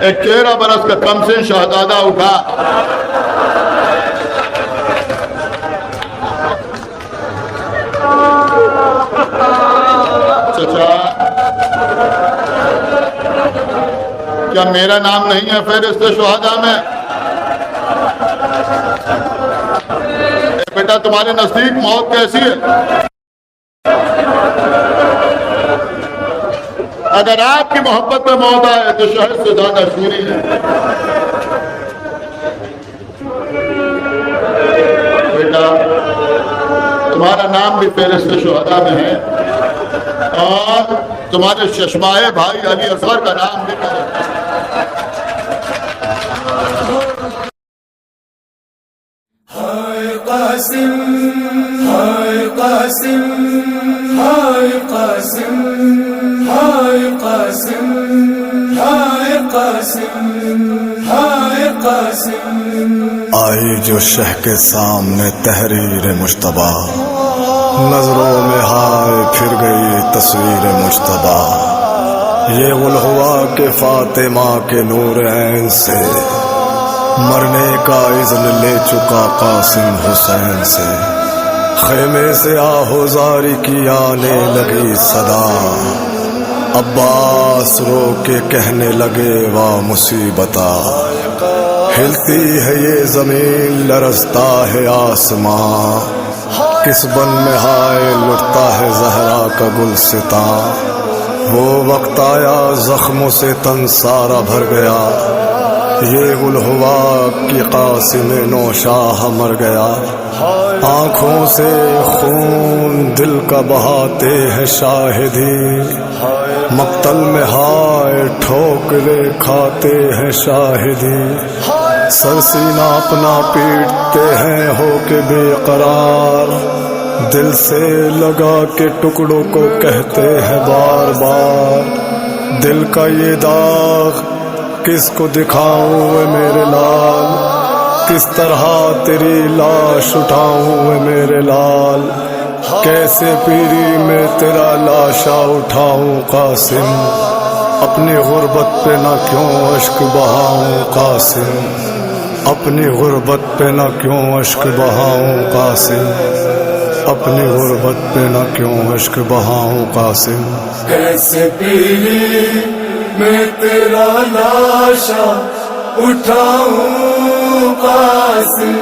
ایک 13 برس کا کمسن شہزادہ اٹھا، چچا کیا میرا نام نہیں ہے فہرست شہداء میں؟ بیٹا تمہارے نزدیک موت کیسی ہے؟ اگر آپ کی محبت میں موت آئے تو شہد سے زیادہ شوری ہے۔ بیٹا تمہارا نام بھی فہرست شہداء میں ہے اور تمہارے ششمائے بھائی علی اصغر کا نام بھی ہے۔ ہائے قاسم، ہائے قاسم، ہائے قاسم، ہائے قاسم، ہائے قاسم، ہائے قاسم۔ آئی جو شہ کے سامنے تحریر مجتبیٰ، نظروں میں ہائے پھر گئی تصویر مجتبیٰ۔ یہ غل ہوا کہ فاطمہ کے نور عین سے مرنے کا اذن لے چکا قاسم حسین سے۔ خیمے سے آہوزاری کی آنے لگی صدا، عباس رو کے کہنے لگے واہ مصیبتا۔ ہلتی ہے یہ زمین لرزتا ہے آسماں، کس بن میں ہائے لٹتا ہے زہرا کا گلستاں۔ وہ وقت آیا زخموں سے تن سارا بھر گیا، یہ گل ہوا کہ قاسم نوشاہ مر گیا۔ آنکھوں سے خون دل کا بہاتے ہیں شاہدی، مقتل میں ہائے ٹھوکرے کھاتے ہیں شاہدی۔ سر سینہ اپنا پیٹتے ہیں ہو کے بے قرار، دل سے لگا کے ٹکڑوں کو کہتے ہیں بار بار۔ دل کا یہ داغ کس کو دکھاؤں اے میرے لال، کس طرح تیری لاش اٹھاؤں اے میرے لال۔ کیسے پیری میں تیرا لاشا اٹھاؤں قاسم، اپنی غربت پہ نہ کیوں اشک بہاؤں قاسم، اپنی غربت پہ نہ کیوں اشک بہاؤں قاسم، اپنی غربت پہ نہ کیوں اشک بہاؤں قاسم۔ کیسے پیری میں تیرا لاشا اٹھاؤں قاسم،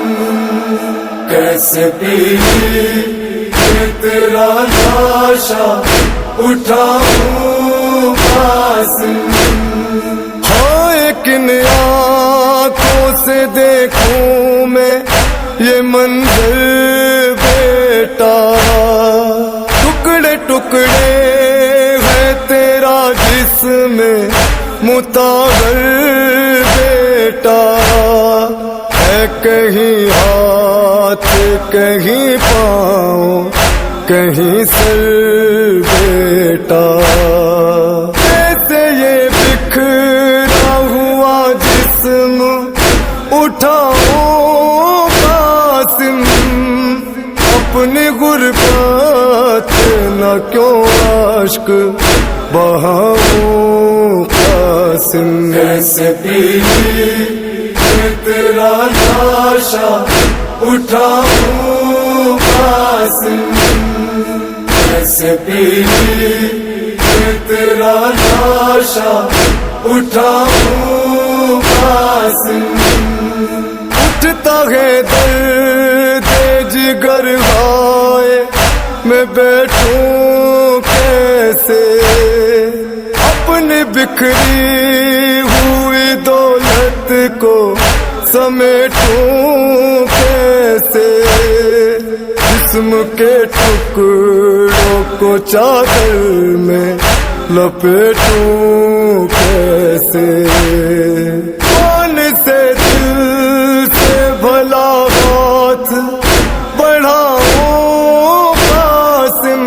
کیسے پیری میں تیرا لاشا اٹھاؤں قاسم۔ ہائے کن آنکھوں سے دیکھوں میں یہ منظر بیٹا، ٹکڑے ٹکڑے ہے تیرا جسم متاور بیٹا۔ ہے کہیں ہاتھ کہیں پاؤں کہیں سر بیٹا، کیسے یہ بکھرا ہوا جسم اٹھاؤں قاسم، اپنی غربت نہ کیوں اشک بہاؤں قاسم۔ کیسے پیری میں تیرا لاشا اٹھاؤں قاسم، کیسے پیری میں تیرا لاشا اٹھاؤں قاسم۔ اٹھتا ہے درد جگر ہائے میں بیٹھوں کیسے، اپنی بکھری ہوئی دولت کو سمیٹوں کیسے، جسم کے ٹکڑوں کو چادر میں لپیٹوں کیسے، کون سے دل سے بھلا ہاتھ بڑھاؤں قاسم،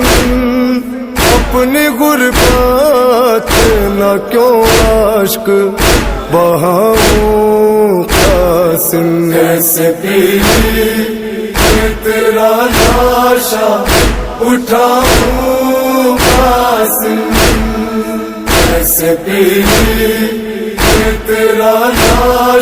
اپنی غربت نہ کیوں اشک بہاؤں قاسم۔ کیسے پیری میں تیرا لاشا اٹھاؤں قاسم، کیسے پیری میں تیرا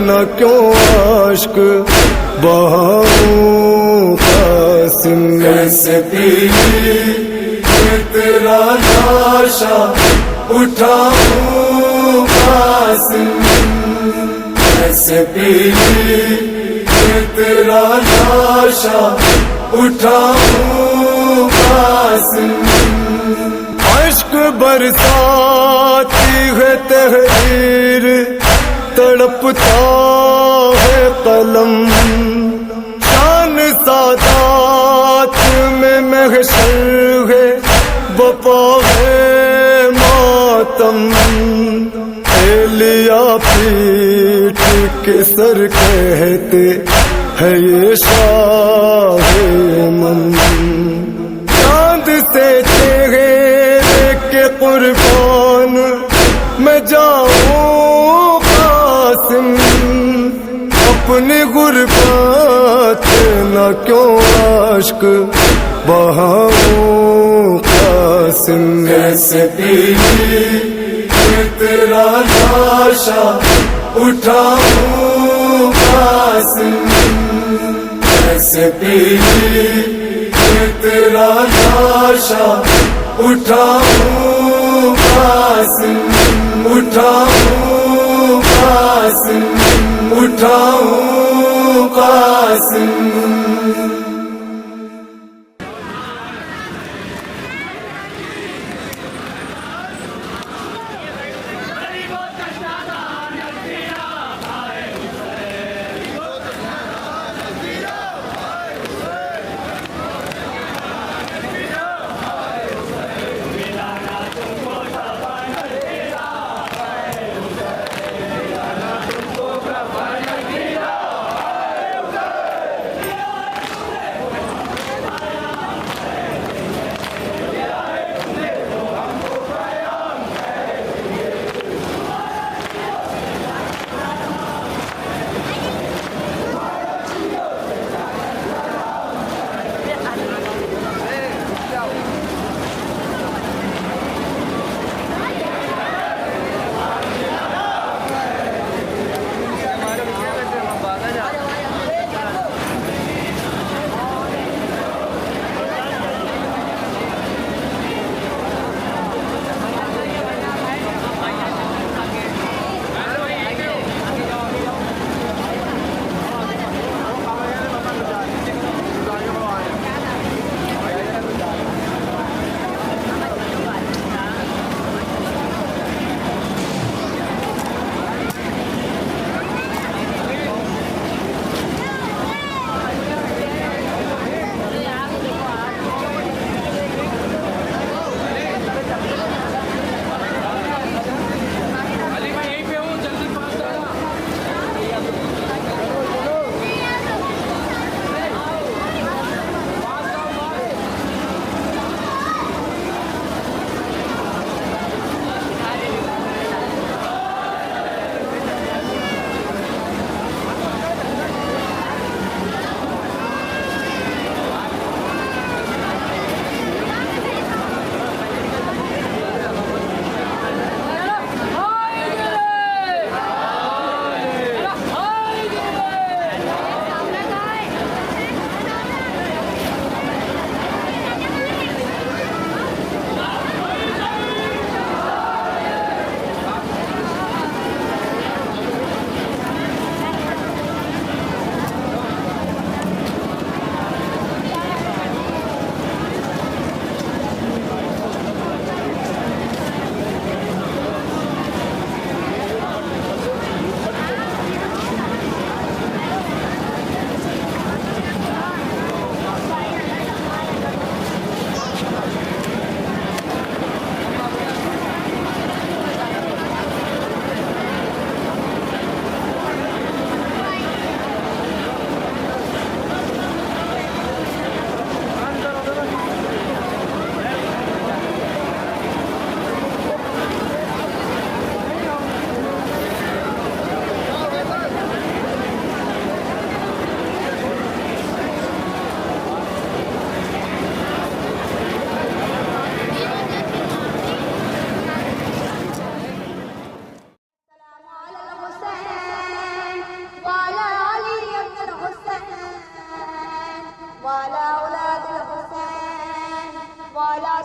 نہ کیوں عشق بہاؤں قاسم کیسے پیلی میں تیرا لاشا اٹھاؤں قاسم کیسے پیلی میں تیرا لاشا اٹھاؤں قاسم عشق برساتی ہے تحریر تڑپتا ہے قلم شان سادات میں محشر ہے بپا ہے ماتم لیا پیٹ کے سر کہتے ہے یہ شاہ من چاند سے چہرے کے قربان میں جاؤں قاسم اپنی غربت نہ کیوں عشق بہاؤں قاسم کیسے پیلی میں تیرا لاشا اٹھاؤں قاسم کیسے پیلی میں تیرا لاشا اٹھاؤں قاسم اٹھاؤں قاسم اٹھاؤں قاسم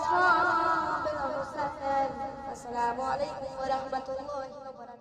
أصحاب المرسل السلام عليكم ورحمة الله وبركاته.